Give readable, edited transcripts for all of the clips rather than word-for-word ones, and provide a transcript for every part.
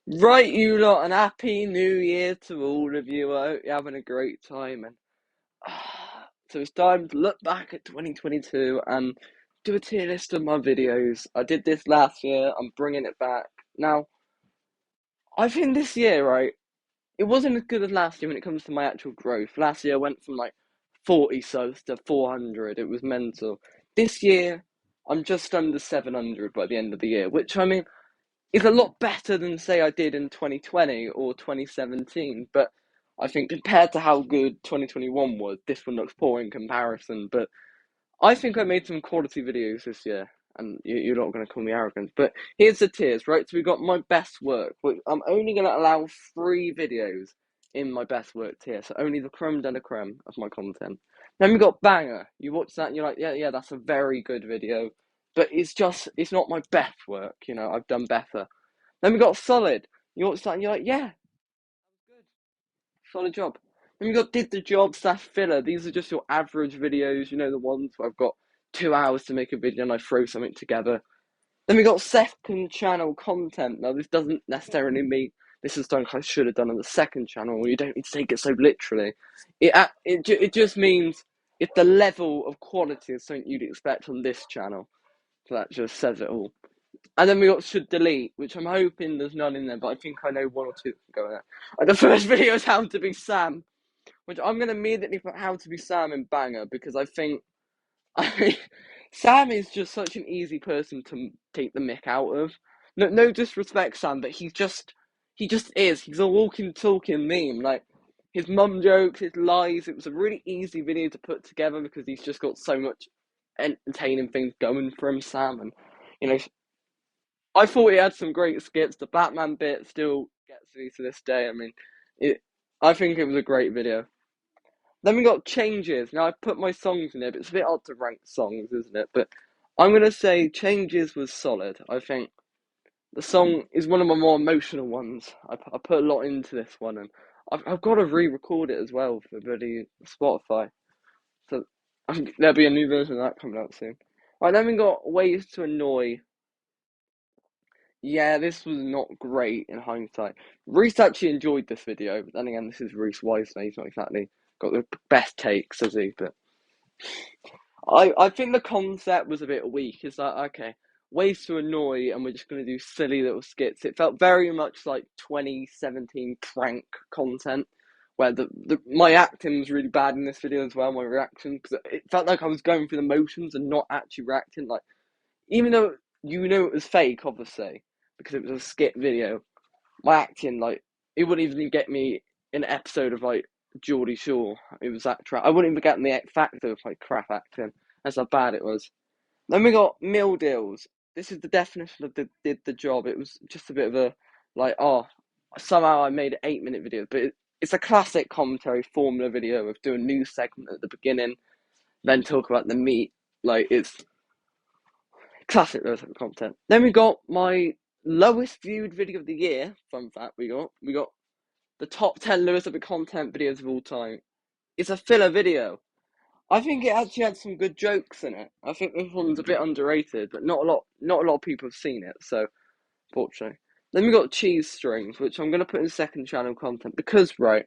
Right, you lot, and happy new year to all of you. I hope you're having a great time. And so it's time to look back at 2022 and do a tier list of my videos. I did this last year. I'm bringing it back now. I think this year, right, it wasn't as good as last year when it comes to my actual growth. Last year I went from like 40 subs to 400. It was mental. This year I'm just under 700 by the end of the year, which I mean is a lot better than say I did in 2020 or 2017. But I think compared to how good 2021 was, this one looks poor in comparison. But I think I made some quality videos this year, and you're not going to call me arrogant. But here's the tiers, right? So we got my best work. I'm only going to allow 3 videos in my best work tier, so only the creme de la creme of my content. Then we got banger. You watch that, and you're like, yeah, that's a very good video, but it's not my best work. I've done better. Then we got solid. You watch that, and you're like, yeah, good. Solid job. Then we got did the job slash filler. These are just your average videos, the ones where I've got 2 hours to make a video and I throw something together. Then we got second channel content. Now, this doesn't necessarily mean this is something I should have done on the second channel. You don't need to take it so literally. It just means if the level of quality is something you'd expect on this channel. So that just says it all. And then we got should delete, which I'm hoping there's none in there, but I think I know one or two that can go in there. And the first video is how to be Sam, which I'm going to immediately put how to be Sam in banger because I mean, Sam is just such an easy person to take the mick out of. No disrespect, Sam, but he just is. He's a walking, talking meme. Like his mum jokes, his lies. It was a really easy video to put together because he's just got so much entertaining things going for him, Sam, and you know I thought he had some great skits. The Batman bit still gets me to this day. I mean, it. I think it was a great video. Then we got changes. Now I put my songs in there, but it's a bit odd to rank songs, isn't it? But I'm gonna say changes was solid. I think the song is one of my more emotional ones. I put a lot into this one, and I've got to re-record it as well for bloody Spotify. So I think there'll be a new version of that coming out soon. Right, then we got ways to annoy. Yeah, this was not great in hindsight. Reese actually enjoyed this video, but then again, this is Reese Wiseman. He's not exactly got the best takes, has he? But I think the concept was a bit weak. It's like, okay, ways to annoy, and we're just going to do silly little skits. It felt very much like 2017 prank content, where my acting was really bad in this video as well, my reaction, because it felt like I was going through the motions and not actually reacting. Like, even though it was fake, obviously, because it was a skit video, my acting, like, it wouldn't even get me an episode of, like, Geordie Shore. It was that crap. I wouldn't even get in the X Factor of, like, crap acting. That's how bad it was. Then we got meal deals. This is the definition of did the job. It was just a bit of a, like, oh, somehow I made an 8-minute video. But it's a classic commentary formula video of doing a new segment at the beginning, then talk about the meat. Like, it's classic those type of content. Then we got my lowest viewed video of the year. Fun fact, we got the top 10 lowest of the content videos of all time. It's a filler video. I think it actually had some good jokes in it. I think this one's a bit underrated, but not a lot of people have seen it. So fortunately, then we got cheese strings, which I'm gonna put in second channel content because right,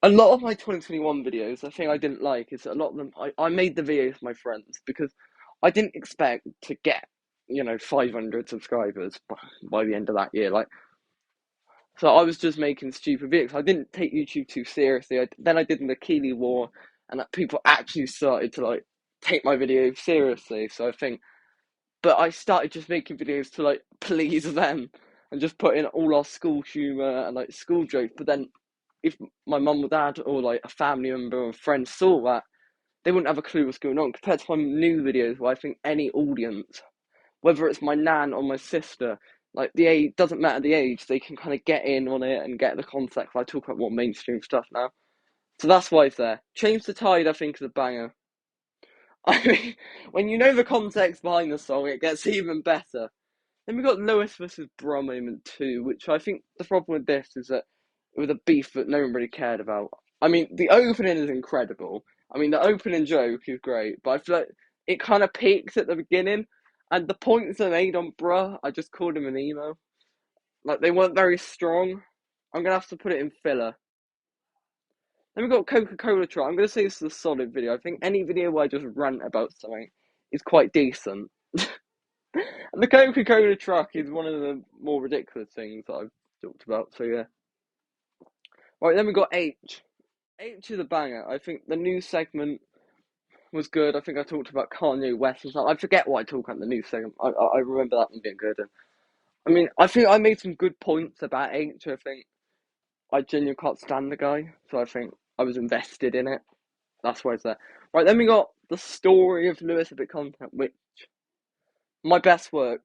a lot of my 2021 videos, the thing I didn't like is that a lot of them I made the videos for my friends because I didn't expect to get 500 subscribers by the end of that year. Like, so I was just making stupid videos. I didn't take YouTube too seriously. Then I did the Keeley War, and people actually started to like take my videos seriously. So I think, but I started just making videos to like please them and just put in all our school humor and like school jokes. But then, if my mum or dad or like a family member or friend saw that, they wouldn't have a clue what's going on. Compared to my new videos, where I think any audience, whether it's my nan or my sister, like the age doesn't matter the age, they can kind of get in on it and get the context. I talk about more mainstream stuff now, so that's why it's there. Change the Tide, I think, is a banger. I mean, when you know the context behind the song, it gets even better. Then we got Lewis versus Bro moment 2, which I think the problem with this is that it was a beef that no one really cared about. I mean, the opening is incredible. I mean, the opening joke is great, but I feel like it kind of peaks at the beginning, and the points I made on Bruh, I just called him an emo. Like they weren't very strong. I'm gonna have to put it in filler. Then we got Coca-Cola truck. I'm gonna say this is a solid video. I think any video where I just rant about something is quite decent. And the Coca-Cola truck is one of the more ridiculous things that I've talked about. So yeah. Right, then we got H. H is a banger. I think the news segment was good. I think I talked about Kanye West and stuff. I forget what I talked about in the news segment. I remember that one being good. And I mean, I think I made some good points about H. I think I genuinely can't stand the guy, so I think I was invested in it. That's why it's there. Right, then we got the story of Lewis a bit content, which my best work.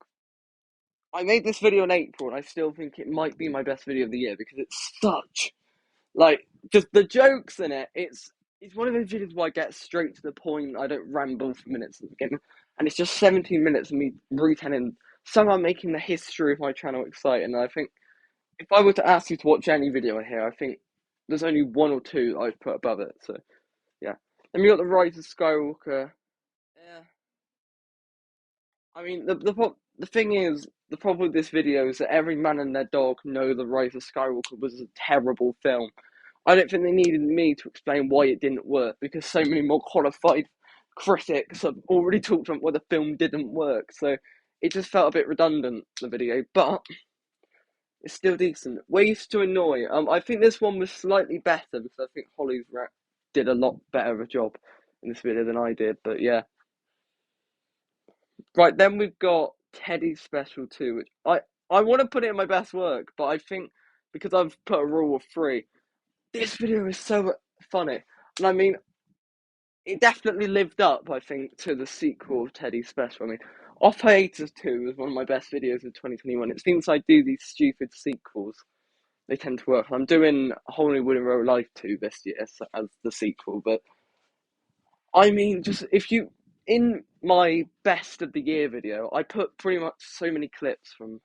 I made this video in April, and I still think it might be my best video of the year because it's such like just the jokes in it. It's one of those videos where I get straight to the point. I don't ramble for minutes at the beginning, and it's just 17 minutes of me retelling somehow making the history of my channel exciting. And I think if I were to ask you to watch any video here, I think there's only one or two that I'd put above it. So yeah. Then we got the Rise of Skywalker. Yeah. I mean the thing is the problem with this video is that every man and their dog know the Rise of Skywalker was a terrible film. I don't think they needed me to explain why it didn't work because so many more qualified critics have already talked about why the film didn't work. So it just felt a bit redundant, the video, but it's still decent. Ways to annoy. I think this one was slightly better because I think Holly's did a lot better of a job in this video than I did. But yeah, right then we've got Teddy's special too, which I want to put it in my best work, but I think because I've put a rule of three, this video is so funny, and I mean it definitely lived up. I think to the sequel of Teddy's special. I mean, Off Hiatus 2 was one of my best videos of 2021. It seems I do these stupid sequels they tend to work. I'm doing Whole New William Rowe Life 2 this year as the sequel, but I mean, just if you in my best of the year video, I put pretty much so many clips from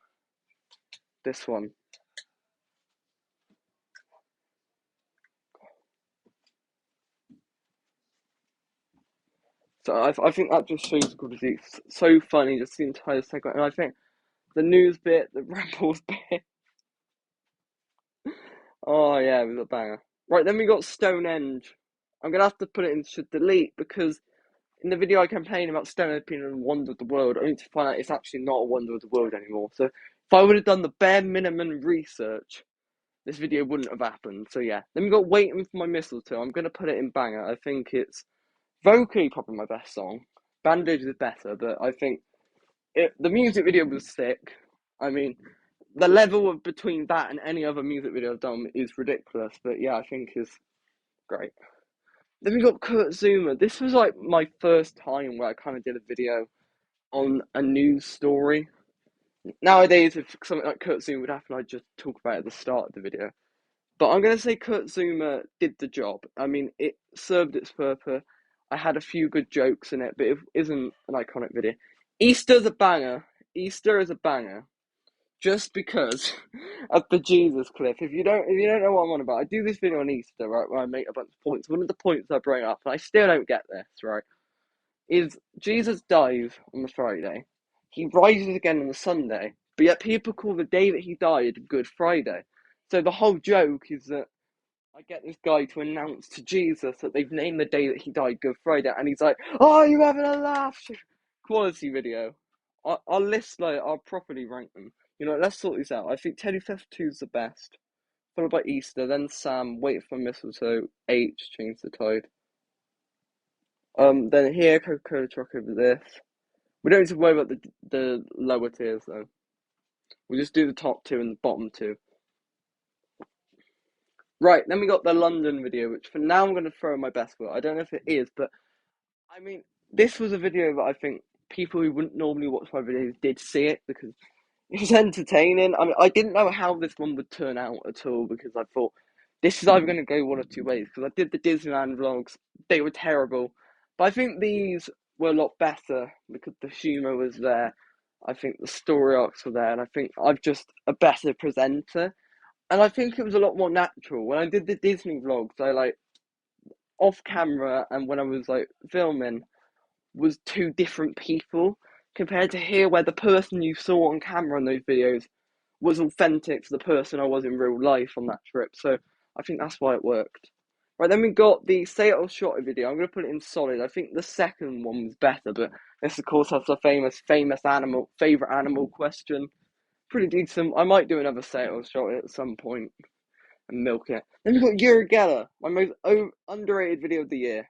this one. So I think that just shows the good. It's so funny, just the entire segment, and I think the news bit, the Rebels bit. Oh yeah, it was a banger. Right, then we got Stonehenge. I'm gonna have to put it in should delete because in the video I complained about Stonehenge being a wonder of the world, only to find out it's actually not a wonder of the world anymore. So if I would have done the bare minimum research, this video wouldn't have happened. So yeah. Then we got Waiting for My Mistletoe. I'm gonna put it in banger. I think it's vocally probably my best song. Bandage is better, but I think the music video was sick. I mean, the level of between that and any other music video I've done is ridiculous, but yeah, I think is great. Then we got Kurt Zuma. This was like my first time where I kind of did a video on a news story. Nowadays, if something like Kurt Zuma would happen, I'd just talk about it at the start of the video. But I'm going to say Kurt Zuma did the job. I mean, it served its purpose. I had a few good jokes in it, but it isn't an iconic video. Easter's a banger. Easter is a banger. Just because of the Jesus clip. If you don't know what I'm on about, I do this video on Easter, right, where I make a bunch of points. One of the points I bring up, and I still don't get this, right, is Jesus dies on the Friday. He rises again on the Sunday, but yet people call the day that he died Good Friday. So the whole joke is that I get this guy to announce to Jesus that they've named the day that he died Good Friday, and he's like, "Oh, you having a laugh?" Quality video. I'll list like I'll properly rank them. Let's sort these out. I think Teddy Theft 2 is the best, followed by Easter, then Sam, Wait for Mistletoe, H, Change the Tide. Then here, Coca-Cola truck over this. We don't need to worry about the lower tiers though. We'll just do the top two and the bottom two. Right, then we got the London video, which for now I'm going to throw in my best work. I don't know if it is, but I mean, this was a video that I think people who wouldn't normally watch my videos did see it because it was entertaining. I mean, I didn't know how this one would turn out at all because I thought this is either going to go one of two ways. Because I did the Disneyland vlogs, they were terrible. But I think these were a lot better because the humour was there. I think the story arcs were there. And I think I'm just a better presenter. And I think it was a lot more natural. When I did the Disney vlogs, I off camera and when I was filming was two different people compared to here where the person you saw on camera in those videos was authentic to the person I was in real life on that trip. So I think that's why it worked. Right, then we got the Say It or Shot It video. I'm going to put it in solid. I think the second one was better, but this, of course, has the famous favourite animal question. Pretty decent. I might do another Say It or Shot It at some point and milk it. Then we got Uri Geller, my most underrated video of the year.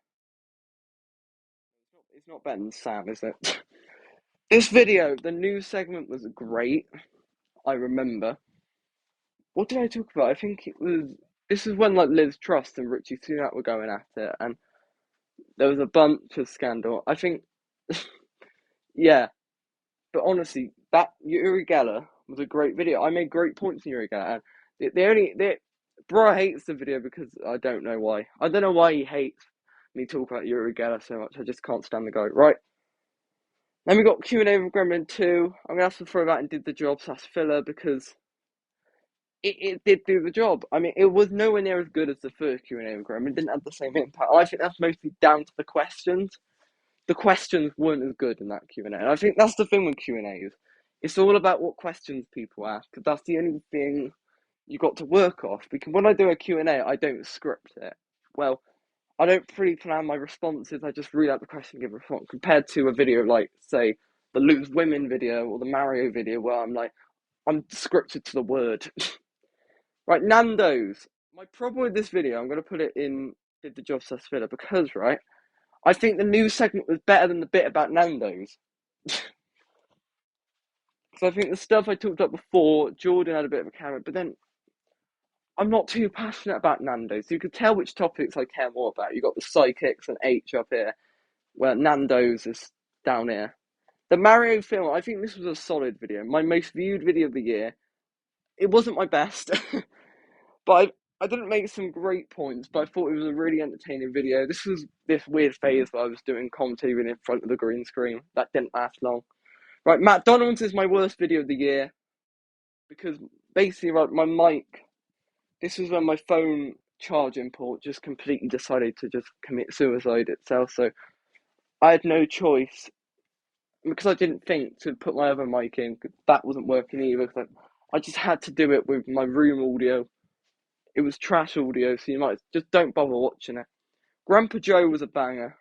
It's not better than Sam, is it? This video, the news segment was great. I remember. What did I talk about? I think it was. This is when like Liz Truss and Richie Sunak were going at it, and there was a bunch of scandal. I think, yeah. But honestly, that Uri Geller was a great video. I made great points in Uri Geller, and Bro hates the video because I don't know why. I don't know why he hates me talk about Uri Geller so much. I just can't stand the guy. Right. Then we got Q&A with Gremlin 2. I'm gonna have to throw that and did the job slash filler because it did do the job. I mean, it was nowhere near as good as the first Q&A with Graham. It didn't have the same impact. I think that's mostly down to the questions. The questions weren't as good in that Q&A. And I think that's the thing with Q&As. It's all about what questions people ask, because that's the only thing you got to work off. Because when I do a Q&A, I don't script it. Well, I don't pre-plan my responses. I just read out the question and give a response. Compared to a video like, say, the Lose Women video or the Mario video, where I'm scripted to the word. Right, Nando's. My problem with this video, I'm going to put it in Did the Job Sus filler because, right, I think the news segment was better than the bit about Nando's. So I think the stuff I talked about before, Jordan had a bit of a camera, but then I'm not too passionate about Nando's. You could tell which topics I care more about. You got the psychics and H up here, where Nando's is down here. The Mario film, I think this was a solid video. My most viewed video of the year. It wasn't my best. But I didn't make some great points, but I thought it was a really entertaining video. This was this weird phase where I was doing commentary in front of the green screen. That didn't last long. Right, McDonald's is my worst video of the year because basically, right, my mic. This was when my phone charging port just completely decided to just commit suicide itself. So I had no choice because I didn't think to put my other mic in. That wasn't working either. I just had to do it with my room audio. It was trash audio, so you might just don't bother watching it. Grandpa Joe was a banger.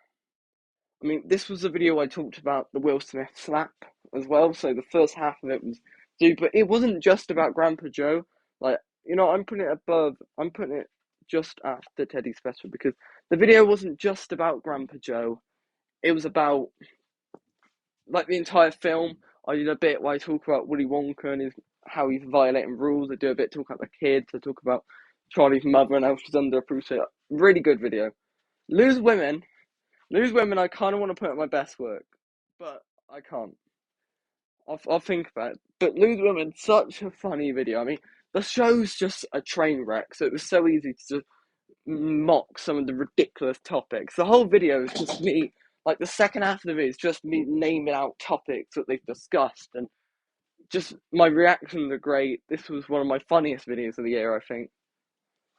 I mean, this was the video I talked about the Will Smith slap as well. So the first half of it was, dude, but it wasn't just about Grandpa Joe. Like, I'm putting it above. I'm putting it just after Teddy Special because the video wasn't just about Grandpa Joe. It was about like the entire film. I did a bit where I talk about Willy Wonka and how he's violating rules. I do a bit talk about the kids. I talk about Charlie's mother and how she's underappreciated. Really good video. Lose Women. Lose Women, I kind of want to put in my best work, but I can't. I'll think about it. But Lose Women, such a funny video. I mean, the show's just a train wreck, so it was so easy to just mock some of the ridiculous topics. The whole video is just me, like the second half of the video is just me naming out topics that they've discussed, and just my reactions are great. This was one of my funniest videos of the year, I think.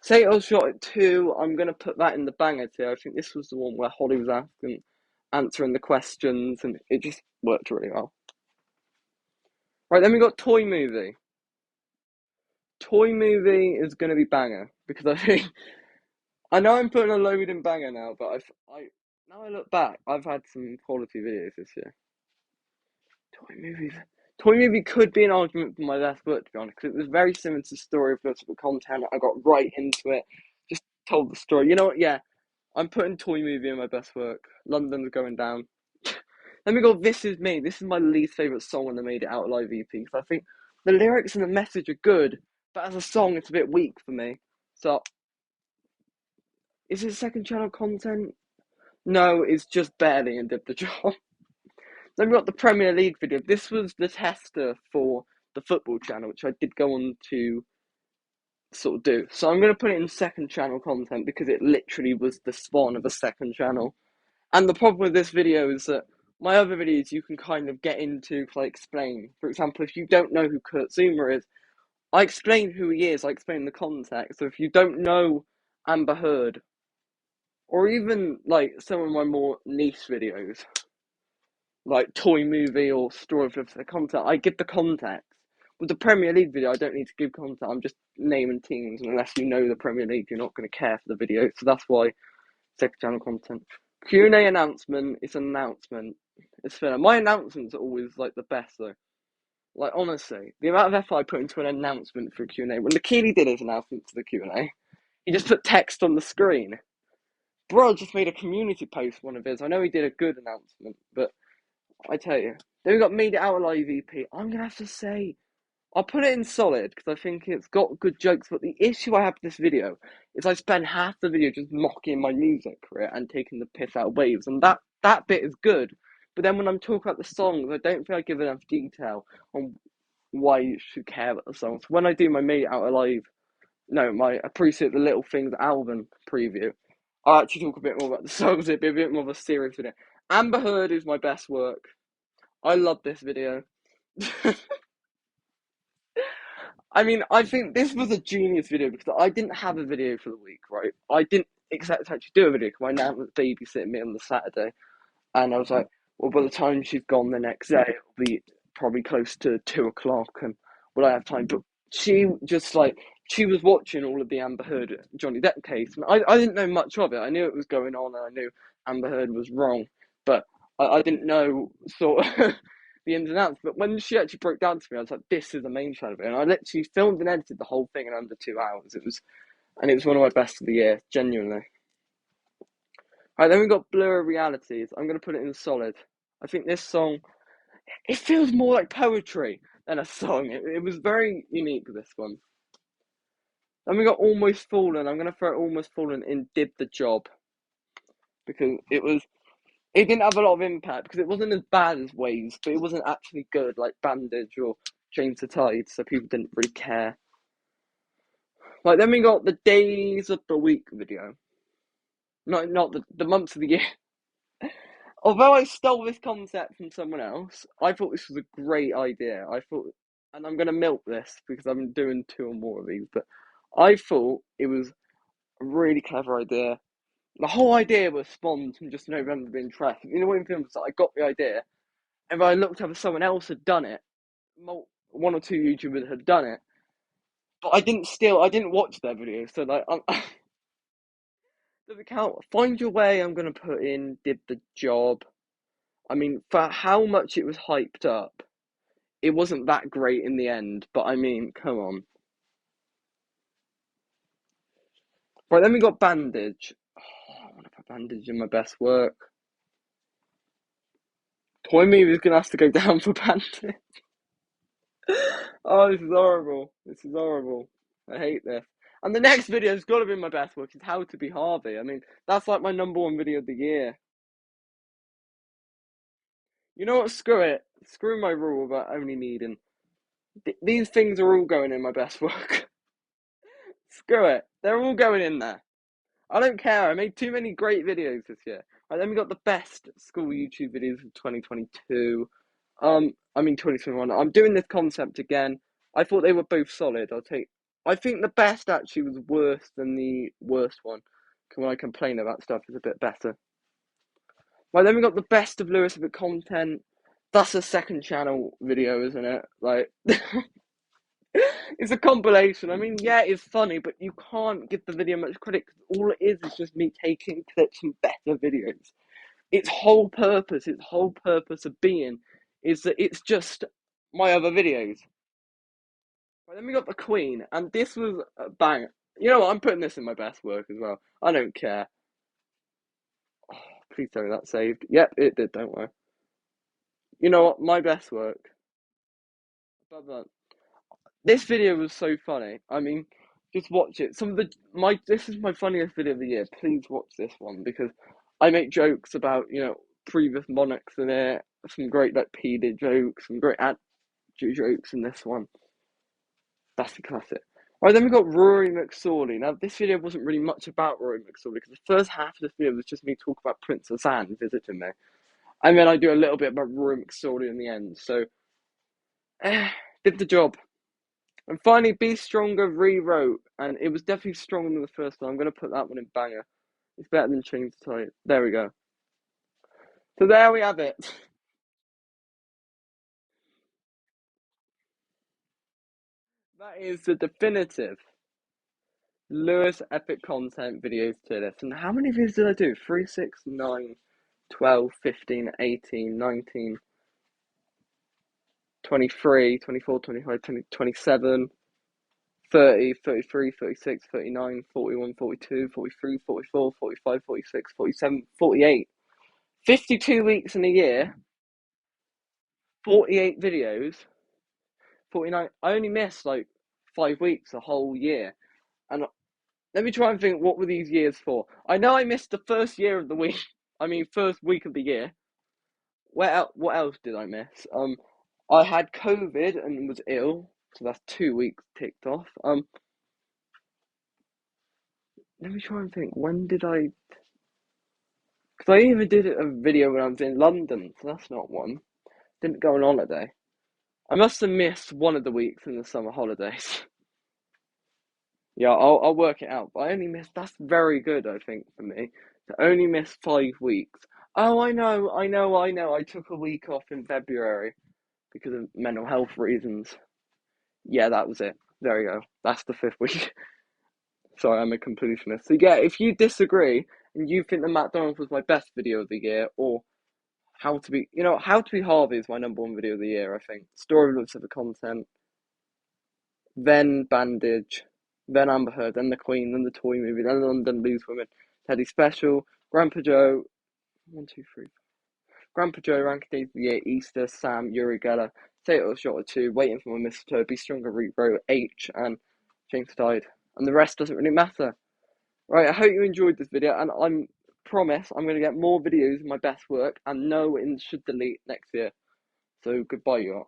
Say It or Shot It 2, I'm going to put that in the banger tier. I think this was the one where Holly was answering the questions, and it just worked really well. Right, then we got Toy Movie. Toy Movie is going to be banger, because I think, I know I'm putting a load in banger now, but now I look back, I've had some quality videos this year. Toy Movie could be an argument for my best work, to be honest, because it was very similar to the story of the content. I got right into it, just told the story. You know what? Yeah, I'm putting Toy Movie in my best work. London's going down. Then we got This Is Me. This is my least favourite song on the Made It Out Live EP because I think the lyrics and the message are good, but as a song, it's a bit weak for me. So, is it second channel content? No, it's just barely and did the job. Then we got the Premier League video. This was the tester for the football channel, which I did go on to sort of do. So I'm going to put it in second channel content because it literally was the spawn of a second channel. And the problem with this video is that my other videos you can kind of get into to explain. For example, if you don't know who Kurt Zuma is, I explain who he is, I explain the context. So if you don't know Amber Heard, or even like some of my more niche videos, like Toy Movie or Story of the content, I give the context. With the Premier League video, I don't need to give content. I'm just naming teams, and unless you know the Premier League, you're not going to care for the video. So that's why second channel content. Q&A announcement. It's an announcement. It's fair. My announcements are always like the best though. Like honestly, the amount of effort I put into an announcement for a Q&A. When Lakini did his announcement to the Q&A, he just put text on the screen. Bro just made a community post, one of his. I know he did a good announcement, but I tell you. Then we got Made It Out Alive EP. I'm going to have to say, I'll put it in solid because I think it's got good jokes. But the issue I have with this video is I spend half the video just mocking my music for it and taking the piss out of Waves. And that bit is good. But then when I'm talking about the songs, I don't think I give enough detail on why you should care about the songs. When I do my Made It Out Alive, no, my Appreciate the Little Things album preview, I'll actually talk a bit more about the songs. It'll be a bit more of a serious video. Amber Heard is my best work. I love this video. I mean, I think this was a genius video because I didn't have a video for the week, right? I didn't expect to actually do a video because my nan was babysitting me on the Saturday. And I was like, well, by the time she's gone the next day, it'll be probably close to 2 o'clock and will I have time? But she just like, she was watching all of the Amber Heard Johnny Depp case. And I didn't know much of it. I knew it was going on and I knew Amber Heard was wrong. But I didn't know sort of the ins and outs. But when she actually broke down to me, I was like, this is the main channel of it. And I literally filmed and edited the whole thing in under 2 hours. And it was one of my best of the year, genuinely. Alright, then we got Blur Realities. I'm going to put it in solid. I think this song, it feels more like poetry than a song. It was very unique, this one. Then we got Almost Fallen. I'm going to throw Almost Fallen in Did the Job. Because it didn't have a lot of impact. Because it wasn't as bad as Waves. But it wasn't actually good like Bandage or Change the Tide. So people didn't really care. Like, then we got the Days of the Week video. Not the months of the year. Although I stole this concept from someone else, I thought this was a great idea. I thought, and I'm going to milk this because I'm doing 2 or more of these, but I thought it was a really clever idea. The whole idea was spawned from just November being trash. You know, when films, I got the idea, and if I looked up if someone else had done it, one or two YouTubers had done it, but I didn't watch their videos, so like, does it count? Find Your Way, I'm going to put in Did the Job. I mean, for how much it was hyped up, it wasn't that great in the end, but I mean, come on. Right, then we got Bandage. Oh, I want to put Bandage in my best work. Toy Movie's gonna have to go down for Bandage. Oh, this is horrible. This is horrible. I hate this. And the next video's got to be my best work. Is How to Be Harvey. I mean, that's like my #1 video of the year. You know what? Screw it. Screw my rule about only needing. These things are all going in my best work. Screw it. They're all going in there. I don't care. I made too many great videos this year. And then we got the best school YouTube videos of 2022. I mean 2021. I'm doing this concept again. I thought they were both solid. I think the best actually was worse than the worst one. When I complain about stuff, it's a bit better. Right, then we got the best of Lewis with content. That's a second channel video, isn't it? Like, it's a compilation. I mean, yeah, it's funny, but you can't give the video much credit because all it is just me taking clips from better videos. Its whole purpose of being is that it's just my other videos. Right, then we got the Queen, and this was a bang. You know what? I'm putting this in my best work as well. I don't care. Oh, please tell me that saved. Yep, it did. Don't worry. You know what? My best work. But this video was so funny. I mean, just watch it. This is my funniest video of the year. Please watch this one because I make jokes about previous monarchs in it. Some great like PD jokes, some great Andrew jokes in this one. That's a classic. Alright, then we got Rory McSorley. Now this video wasn't really much about Rory McSorley because the first half of this video was just me talking about Princess Anne visiting me, and then I do a little bit about Rory McSorley in the end. So, did the job. And finally, Be Stronger rewrote, and it was definitely stronger than the first one. I'm going to put that one in banger. It's better than Change the Tide. There we go. So there we have it. That is the definitive Lewis Epic Content videos tier list. And how many videos did I do? 3, 6, 9, 12, 15, 18, 19, 23, 24, 25, 20, 27, 30, 33, 36, 39, 41, 42, 43, 44, 45, 46, 47, 48. 52 weeks in a year, 48 videos, 49. I only missed like 5 weeks a whole year. And let me try and think, what were these years for? I know I missed the first year of the week. I mean, first week of the year. What else did I miss? I had COVID and was ill, so that's 2 weeks ticked off. Let me try and think. When did I? Because I even did a video when I was in London, so that's not one. Didn't go on holiday. I must have missed one of the weeks in the summer holidays. Yeah, I'll work it out. But I only missed. That's very good, I think, for me to only miss 5 weeks. Oh, I know. I took a week off in February because of mental health reasons. Yeah, that was it. There you go. That's the 5th week. Sorry, I'm a completionist. So yeah, if you disagree and you think the McDonald's was my best video of the year, or How to Be Harvey is my #1 video of the year, I think. Story of Love content, then Bandage, then Amber Heard, then The Queen, then the Toy Movie, then London Blues Women, Teddy Special, Grandpa Joe, 1, 2, 3. Grandpa Joe, Ranking Days of the Year, Easter, Sam, Uri Geller, Say It or Shot or 2, Waiting for My Mistletoe, Be Stronger, Rebro, H, and James Died. And the rest doesn't really matter. Right, I hope you enjoyed this video, and promise I'm going to get more videos of my best work, and no one should delete next year. So goodbye, you lot.